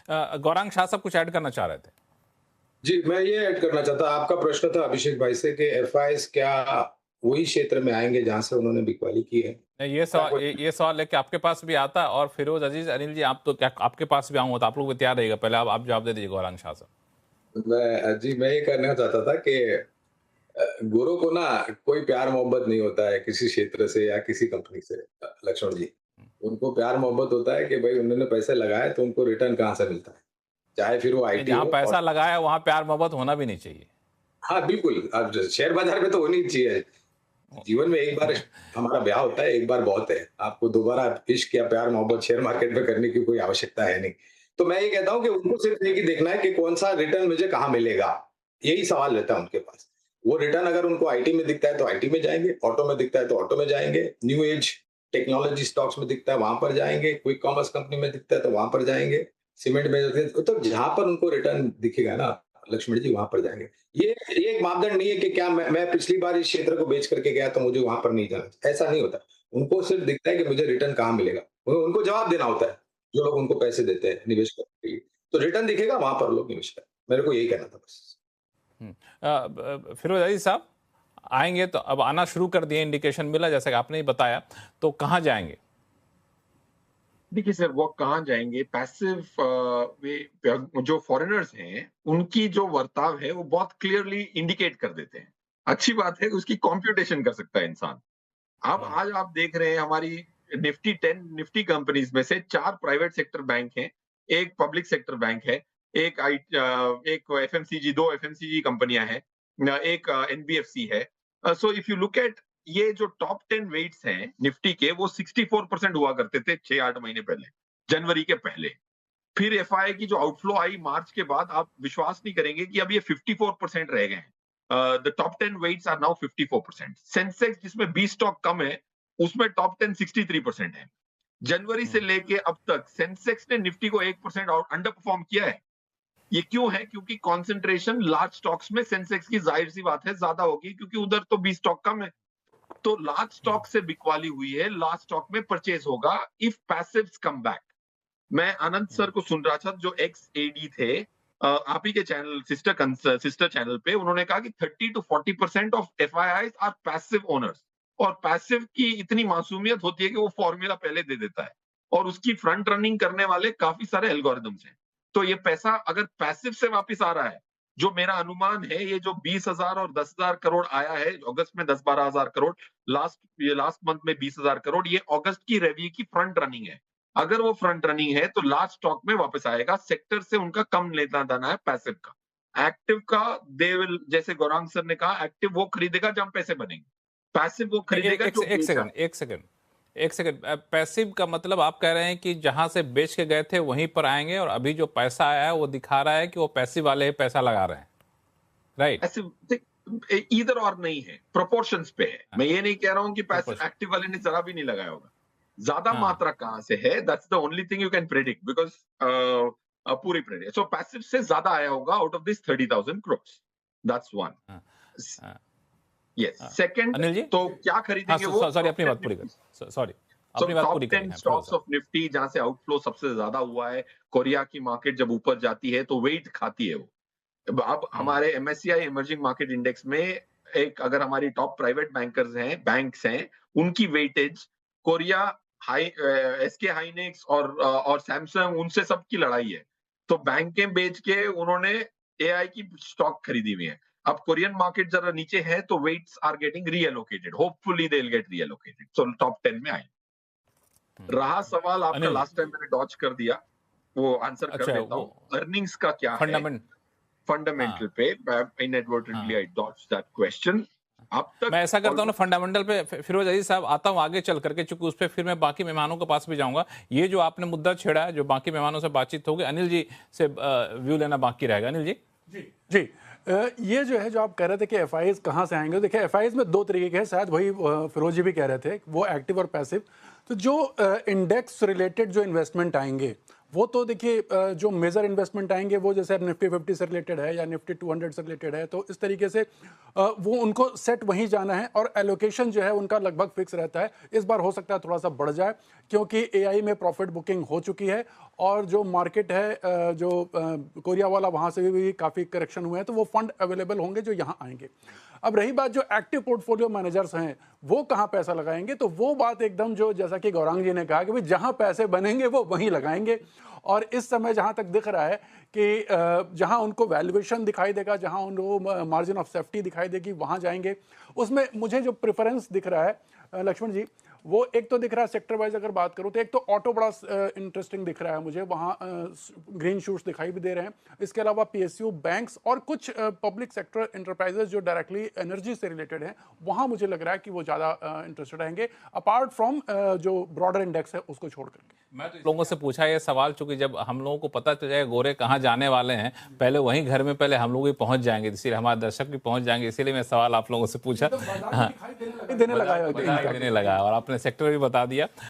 गौरांग शाह साहब कुछ ऐड करना चाह रहे थे। जी, मैं ये ऐड करना चाहता, आपका प्रश्न था अभिषेक भाई से कि एफआईआईज़ क्या वही क्षेत्र में आएँगे जहाँ से उन्होंने बिकवाली की है? नहीं, क्या क्वेश्चन? ये सवाल है कि आपके पास भी आता है, और फिरोज अजीज, अनिल जी, आप तो क्या आपके पास भी आऊंगा तो आप लोग भी तैयार रहेगा, पहले आप जवाब दे दीजिए गौरांग शाह साहब। मैं ये कहना चाहता था कि गुरु को ना कोई प्यार मोहब्बत नहीं होता है किसी क्षेत्र से या किसी कंपनी से, लक्ष्मण जी। उनको प्यार मोहब्बत होता है कि भाई उन्होंने पैसे लगाए तो उनको रिटर्न कहाँ से मिलता है। चाहे फिर वो नहीं, आईटी जहाँ हो और पैसा लगाया वहां प्यार मोहब्बत होना भी नहीं चाहिए। हाँ, बिल्कुल। अब ज शेयर बाज़ार में तो होनी ही चाहिए। जीवन में एक बार हमारा ब्याह होता है, एक बार बहुत है। आपको दोबारा इश्क या प्यार मोहब्बत शेयर मार्केट में करने की कोई आवश्यकता है नहीं। तो मैं ये कहता हूँ कि उनको सिर्फ एक ही देखना है कि कौन-सा रिटर्न मुझे कहाँ मिलेगा, यही सवाल रहता है उनके पास। वो रिटर्न अगर उनको आईटी में दिखता है तो आईटी में जाएँगे, ऑटो में दिखता है तो ऑटो में जाएँगे, न्यू एज टेक्नोलॉजी स्टॉक्स में दिखता है वहाँ पर जाएँगे, क्विक कॉमर्स कंपनी में दिखता है तो वहाँ पर जाएँगे, सीमेंट में तो जहाँ पर उनको रिटर्न दिखेगा ना लक्ष्मण जी, वहाँ पर जाएँगे। ये एक मापदंड नहीं है कि क्या मैं पिछली बार इस क्षेत्र को बेच करके गया तो मुझे वहां पर नहीं जाना चाहिए, ऐसा नहीं होता। उनको सिर्फ दिखता है कि मुझे रिटर्न कहाँ मिलेगा, उनको जवाब देना होता है जो लोग उनको पैसे देते हैं निवेश करने के लिए। तो रिटर्न दिखेगा वहां पर लोग निवेश करें, मेरे को यही कहना था बस। फिरोज अजीज साहब आएंगे तो अब आना शुरू कर दिए, इंडिकेशन मिला जैसे कि आपने ही बताया, तो कहाँ जाएंगे? देखिए सर, वो कहाँ जाएंगे? पैसिव वे जो फॉरेनर्स हैं, उनकी जो बर्ताव है वो बहुत क्लियरली इंडिकेट कर देते हैं। अच्छी बात है, उसकी कंप्यूटेशन कर सकता है इंसान। अब आज आप देख रहे हैं हमारी निफ्टी 10 निफ्टी कंपनीज में से 4 प्राइवेट सेक्टर बैंक हैं, 1 पब्लिक सेक्टर बैंक है, एक एफएमसीजी, 2 एफएमसीजी कंपनियां हैं, 1 एनबीएफसी है। So if you look at ये जो टॉप 10 वेट्स हैं निफ्टी के, वो 64% हुआ करते थे 6-8 महीने पहले, जनवरी के पहले। फिर एफआई की जो आउटफ्लो आई मार्च के बाद, आप विश्वास नहीं करेंगे कि अब ये 54% रह गए हैं। The top 10 weights are now 54%। Sensex जिसमें 20 स्टॉक कम है, उसमें टॉप 10 63% है। जनवरी से लेके अब तक सेंसेक्स ने निफ्टी को 1% अंडर परफॉर्म किया है। ये क्यों है? क्योंकि कंसंट्रेशन लार्ज स्टॉक्स में सेंसेक्स की जाहिर सी बात है ज्यादा होगी, क्योंकि उधर तो 20 स्टॉक कम है। तो लार्ज स्टॉक से बिकवाली हुई है, लार्ज स्टॉक में परचेज होगा इफ पैसिव्स कम बैक। मैं आनंद सर को सुन रहा था जो एक्स एडी थे, आप ही के चैनल सिस्टर चैनल पे, उन्होंने कहा कि 30 to 40% of FIIs are passive owners. और पैसिव की इतनी मासूमियत होती है कि वो फॉर्मूला पहले दे देता है, और उसकी फ्रंट रनिंग करने वाले काफी सारे एल्गोरिदम्स हैं। तो ये पैसा अगर पैसिव से वापस आ रहा है, जो मेरा अनुमान है, ये जो 20,000 और 10,000 करोड़ आया है अगस्त में, 10-12,000 करोड़, लास्ट मंथ में 20,000 करोड़, ये अगस्त की रेवेन्यू की फ्रंट रनिंग है। अगर वो फ्रंट रनिंग है तो लार्ज स्टॉक में वापस आएगा। सेक्टर से उनका कम लेना देना है पैसिव का। एक्टिव का दे विल, जैसे गौरांग सर ने कहा, एक्टिव वो खरीदेगा जब पैसे बनेंगे, पैसिव वो खरीदेगा जो एक सेकंड, पैसिव का मतलब आप कह रहे हैं कि जहां से बेच के गए थे वहीं पर आएंगे, और अभी जो पैसा आया है वो दिखा रहा है कि वो पैसिव वाले पैसा लगा रहे हैं, राइट? इधर और नहीं है, प्रोपोर्शंस पे है। मैं ये नहीं कह रहा हूं कि पैसिव एक्टिव वाले ने जरा भी नहीं लगाया होगा। ज्यादा मात्रा कहां से है, that's the only thing you can predict, because पूरी प्रेडिक्ट। सो पैसिव से ज्यादा आया होगा out of this 30,000 crore. That's one. Yes, second, तो क्या खरीदेंगे वो? सॉरी, अपनी बात पूरी करें। सॉरी, अपनी बात पूरी करें। स्टॉक्स ऑफ निफ्टी जहां से आउटफ्लो सबसे ज्यादा हुआ है, कोरिया की मार्केट जब ऊपर जाती है तो वेट खाती है वो। अब हमारे एमएससीआई इमर्जिंग मार्केट इंडेक्स में एक, अगर हमारी टॉप प्राइवेट बैंकर्स हैं, बैंक्स हैं, उनकी वेटेज कोरिया, एसके हाइनेक्स और सैमसंग, उनसे सबकी लड़ाई है। तो बैंकें बेच के उन्होंने एआई की स्टॉक खरीदी हुई है। अब कोरियन मार्केट जरा नीचे है तो weights are getting reallocated, hopefully they will get reallocated, so top 10 में आए। रहा सवाल आपका, लास्ट टाइम मैंने डॉच कर दिया, वो आंसर कर देता हूं। अर्निंग्स का क्या है फंडामेंटल पे, इनएडवर्टेंटली आई डॉच दैट क्वेश्चन। अब तक मैं ऐसा करता हूँ ना, फंडामेंटल पे फिरोज अजीज साहब आता हूँ आगे चल करके, चूंकि उस पर फिर मैं बाकी मेहमानों के पास भी जाऊंगा। ये जो आपने मुद्दा छेड़ा है, जो बाकी मेहमानों से बातचीत होगी, अनिल जी से व्यू लेना बाकी रहेगा। अनिल जी। जी, ये जो है, जो आप कह रहे थे कि एफआईआईज कहाँ से आएंगे, देखिए एफआईआईज में दो तरीके के हैं, शायद वही फिरोज जी भी कह रहे थे, वो एक्टिव और पैसिव। तो जो इंडेक्स रिलेटेड जो इन्वेस्टमेंट आएंगे, वो तो देखिए जो मेजर इन्वेस्टमेंट आएंगे वो जैसे निफ्टी 50 से रिलेटेड है या निफ्टी 200 से रिलेटेड है, तो इस तरीके से वो उनको सेट वहीं जाना है, और एलोकेशन जो है उनका लगभग फिक्स रहता है। इस बार हो सकता है थोड़ा सा बढ़ जाए, क्योंकि एआई में प्रॉफिट बुकिंग हो चुकी है, और जो मार्केट है जो कोरिया वाला, वहाँ से भी काफ़ी करेक्शन हुए हैं, तो वो फंड अवेलेबल होंगे जो यहाँ आएंगे। अब रही बात जो एक्टिव पोर्टफोलियो मैनेजर्स हैं वो कहाँ पैसा लगाएंगे, तो वो बात एकदम जो जैसा कि गौरांग जी ने कहा कि भाई जहाँ पैसे बनेंगे वो वहीं लगाएंगे। और इस समय जहाँ तक दिख रहा है कि जहाँ उनको वैल्यूएशन दिखाई देगा, जहाँ उनको मार्जिन ऑफ सेफ्टी दिखाई देगी, वहाँ जाएंगे। उसमें मुझे जो प्रेफरेंस दिख रहा है लक्ष्मण जी, वो एक तो दिख रहा है सेक्टर वाइज अगर बात करूँ तो एक तो ऑटो बड़ा इंटरेस्टिंग दिख रहा है मुझे, वहाँ ग्रीन शूट्स दिखाई भी दे रहे हैं। इसके अलावा पीएसयू, बैंक्स और कुछ पब्लिक सेक्टर एंटरप्राइजेस जो डायरेक्टली एनर्जी से रिलेटेड हैं, वहाँ मुझे लग रहा है कि वो ज़्यादा इंटरेस्टेड रहेंगे, अपार्ट फ्रॉम जो ब्रॉडर इंडेक्स है उसको छोड़ करके। मैं तो लोगों से पूछा ये सवाल, चूंकि जब हम लोगों को पता चल जाएगा गोरे कहाँ जाने वाले हैं, पहले वहीं घर में पहले हम लोग भी पहुंच जाएंगे, इसीलिए हमारे दर्शक भी पहुंच जाएंगे, इसीलिए मैं सवाल आप लोगों से पूछा। देने लगा देने लगा और आपने सेक्टर भी बता दिया।